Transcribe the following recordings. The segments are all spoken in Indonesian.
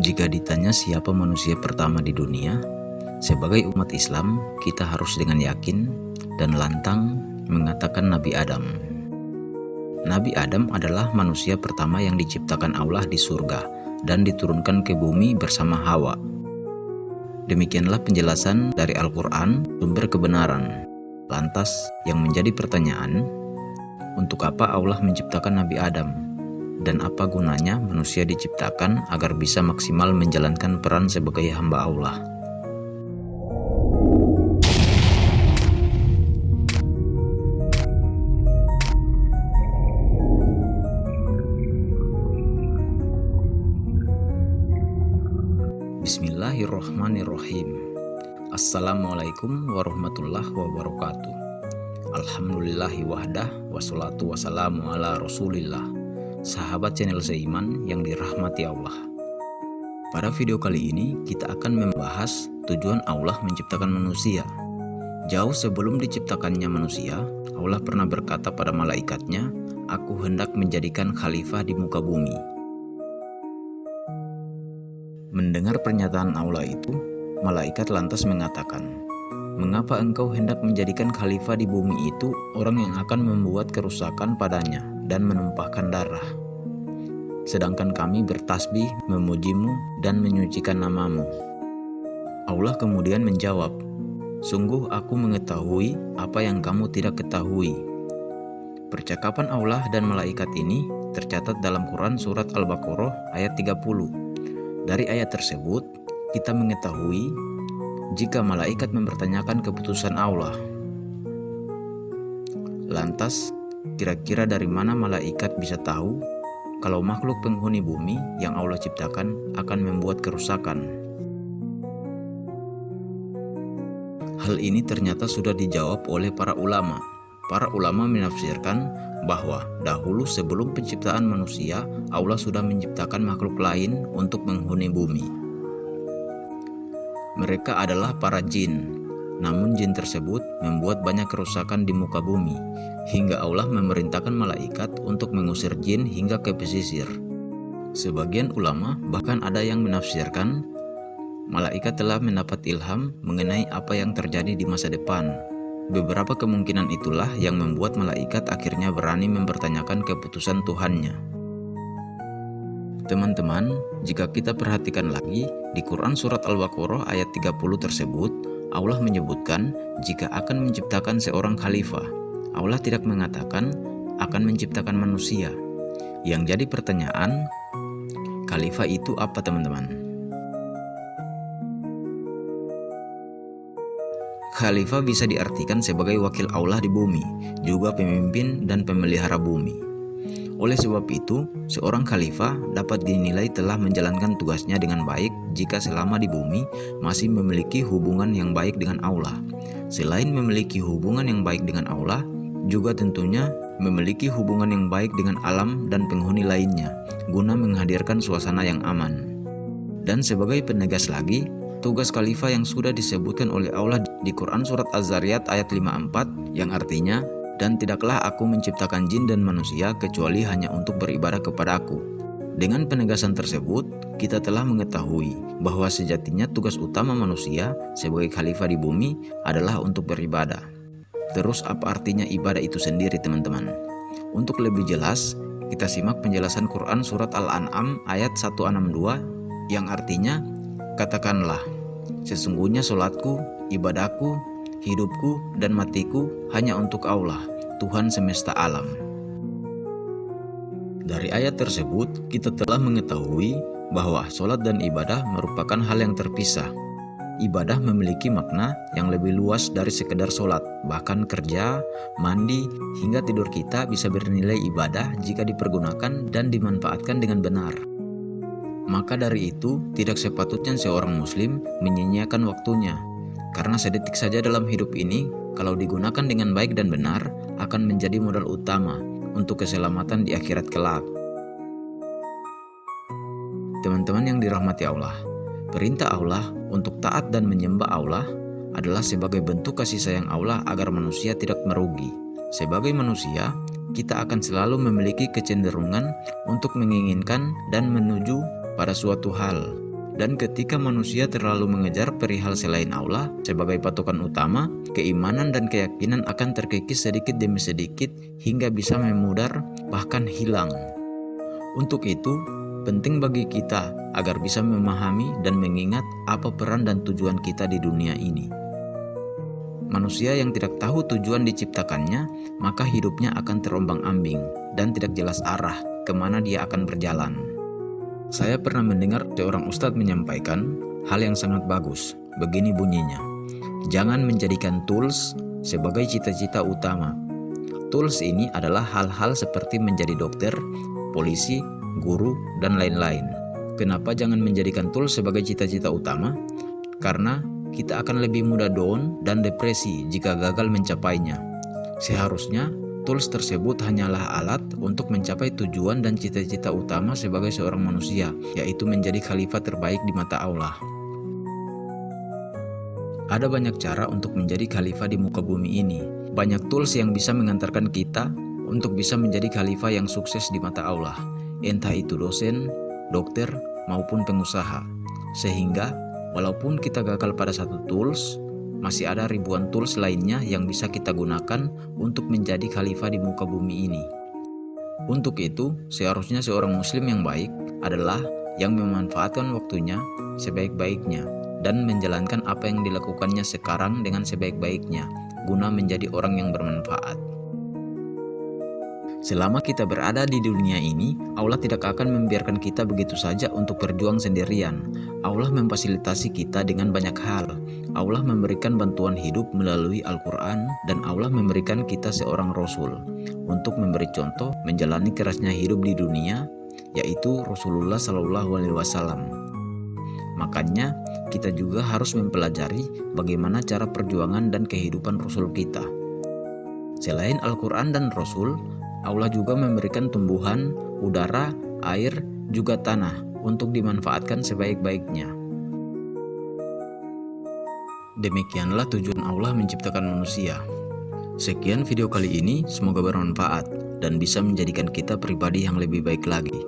Jika ditanya siapa manusia pertama di dunia, sebagai umat Islam kita harus dengan yakin dan lantang mengatakan Nabi Adam. Nabi Adam adalah manusia pertama yang diciptakan Allah di surga dan diturunkan ke bumi bersama Hawa. Demikianlah penjelasan dari Al-Quran, sumber kebenaran. Lantas yang menjadi pertanyaan, untuk apa Allah menciptakan Nabi Adam? Dan apa gunanya manusia diciptakan agar bisa maksimal menjalankan peran sebagai hamba Allah? Bismillahirrahmanirrahim. Assalamualaikum warahmatullahi wabarakatuh. Alhamdulillahi wahdah, wassalatu wassalamu ala rasulillah. Sahabat channel Seiman yang dirahmati Allah. Pada video kali ini kita akan membahas tujuan Allah menciptakan manusia. Jauh sebelum diciptakannya manusia, Allah pernah berkata pada malaikatnya, "Aku hendak menjadikan khalifah di muka bumi." Mendengar pernyataan Allah itu, malaikat lantas mengatakan, "Mengapa engkau hendak menjadikan khalifah di bumi itu orang yang akan membuat kerusakan padanya dan menumpahkan darah? Sedangkan kami bertasbih, memujimu, dan menyucikan namamu." Allah kemudian menjawab, "Sungguh aku mengetahui apa yang kamu tidak ketahui." Percakapan Allah dan malaikat ini tercatat dalam Quran Surat Al-Baqarah ayat 30. Dari ayat tersebut, kita mengetahui jika malaikat mempertanyakan keputusan Allah. Lantas, kira-kira dari mana malaikat bisa tahu kalau makhluk penghuni bumi yang Allah ciptakan akan membuat kerusakan? Hal ini ternyata sudah dijawab oleh para ulama. Para ulama menafsirkan bahwa dahulu sebelum penciptaan manusia, Allah sudah menciptakan makhluk lain untuk menghuni bumi. Mereka adalah para jin. Namun jin tersebut membuat banyak kerusakan di muka bumi, hingga Allah memerintahkan malaikat untuk mengusir jin hingga ke pesisir. Sebagian ulama bahkan ada yang menafsirkan malaikat telah mendapat ilham mengenai apa yang terjadi di masa depan. Beberapa kemungkinan itulah yang membuat malaikat akhirnya berani mempertanyakan keputusan Tuhannya. Teman-teman, jika kita perhatikan lagi, di Quran Surat Al-Baqarah ayat 30 tersebut, Allah menyebutkan jika akan menciptakan seorang khalifah. Allah tidak mengatakan akan menciptakan manusia. Yang jadi pertanyaan, khalifah itu apa teman-teman? Khalifah bisa diartikan sebagai wakil Allah di bumi, juga pemimpin dan pemelihara bumi. Oleh sebab itu, seorang khalifah dapat dinilai telah menjalankan tugasnya dengan baik jika selama di bumi masih memiliki hubungan yang baik dengan Allah. Selain memiliki hubungan yang baik dengan Allah, juga tentunya memiliki hubungan yang baik dengan alam dan penghuni lainnya, guna menghadirkan suasana yang aman. Dan sebagai penegas lagi, tugas khalifah yang sudah disebutkan oleh Allah di Quran Surat Az-Zariyat ayat 54 yang artinya, "Dan tidaklah aku menciptakan jin dan manusia kecuali hanya untuk beribadah kepada aku." Dengan penegasan tersebut, kita telah mengetahui bahwa sejatinya tugas utama manusia sebagai khalifah di bumi adalah untuk beribadah. Terus apa artinya ibadah itu sendiri teman-teman? Untuk lebih jelas, kita simak penjelasan Quran Surat Al-An'am ayat 162 yang artinya, "Katakanlah, sesungguhnya solatku, ibadahku, hidupku, dan matiku hanya untuk Allah, Tuhan semesta alam." Dari ayat tersebut, kita telah mengetahui bahwa solat dan ibadah merupakan hal yang terpisah. Ibadah memiliki makna yang lebih luas dari sekedar solat. Bahkan kerja, mandi, hingga tidur kita bisa bernilai ibadah jika dipergunakan dan dimanfaatkan dengan benar. Maka dari itu, tidak sepatutnya seorang muslim menyia-nyiakan waktunya. Karena sedetik saja dalam hidup ini, kalau digunakan dengan baik dan benar, akan menjadi modal utama untuk keselamatan di akhirat kelak. Teman-teman yang dirahmati Allah, perintah Allah untuk taat dan menyembah Allah adalah sebagai bentuk kasih sayang Allah agar manusia tidak merugi. Sebagai manusia, kita akan selalu memiliki kecenderungan untuk menginginkan dan menuju pada suatu hal. Dan ketika manusia terlalu mengejar perihal selain Allah sebagai patokan utama, keimanan dan keyakinan akan terkikis sedikit demi sedikit hingga bisa memudar bahkan hilang. Untuk itu, penting bagi kita agar bisa memahami dan mengingat apa peran dan tujuan kita di dunia ini. Manusia yang tidak tahu tujuan diciptakannya, maka hidupnya akan terombang-ambing dan tidak jelas arah kemana dia akan berjalan. Saya pernah mendengar seorang ustadz menyampaikan hal yang sangat bagus. Begini bunyinya, jangan menjadikan tools sebagai cita-cita utama. Tools ini adalah hal-hal seperti menjadi dokter, polisi, guru, dan lain-lain. Kenapa jangan menjadikan tools sebagai cita-cita utama? Karena kita akan lebih mudah down dan depresi jika gagal mencapainya. Seharusnya tools tersebut hanyalah alat untuk mencapai tujuan dan cita-cita utama sebagai seorang manusia, yaitu menjadi khalifah terbaik di mata Allah. Ada banyak cara untuk menjadi khalifah di muka bumi ini. Banyak tools yang bisa mengantarkan kita untuk bisa menjadi khalifah yang sukses di mata Allah, entah itu dosen, dokter, maupun pengusaha. Sehingga walaupun kita gagal pada satu tools, masih ada ribuan tools lainnya yang bisa kita gunakan untuk menjadi khalifah di muka bumi ini. Untuk itu, seharusnya seorang muslim yang baik adalah yang memanfaatkan waktunya sebaik-baiknya dan menjalankan apa yang dilakukannya sekarang dengan sebaik-baiknya guna menjadi orang yang bermanfaat. Selama kita berada di dunia ini, Allah tidak akan membiarkan kita begitu saja untuk berjuang sendirian. Allah memfasilitasi kita dengan banyak hal. Allah memberikan bantuan hidup melalui Al-Quran, dan Allah memberikan kita seorang Rasul untuk memberi contoh menjalani kerasnya hidup di dunia, yaitu Rasulullah SAW. Makanya kita juga harus mempelajari bagaimana cara perjuangan dan kehidupan Rasul kita. Selain Al-Quran dan Rasul, Allah juga memberikan tumbuhan, udara, air, juga tanah untuk dimanfaatkan sebaik-baiknya. Demikianlah tujuan Allah menciptakan manusia. Sekian video kali ini, semoga bermanfaat dan bisa menjadikan kita pribadi yang lebih baik lagi.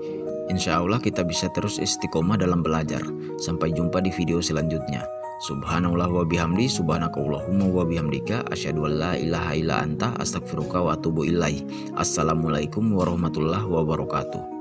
Insya Allah kita bisa terus istiqomah dalam belajar. Sampai jumpa di video selanjutnya. Subhanallah wa bihamdi, subhanakallahumma wa bihamdika, asyhadu an la ilaha illa anta, astaghfiruka wa atubu ilaih. Assalamualaikum warahmatullahi wabarakatuh.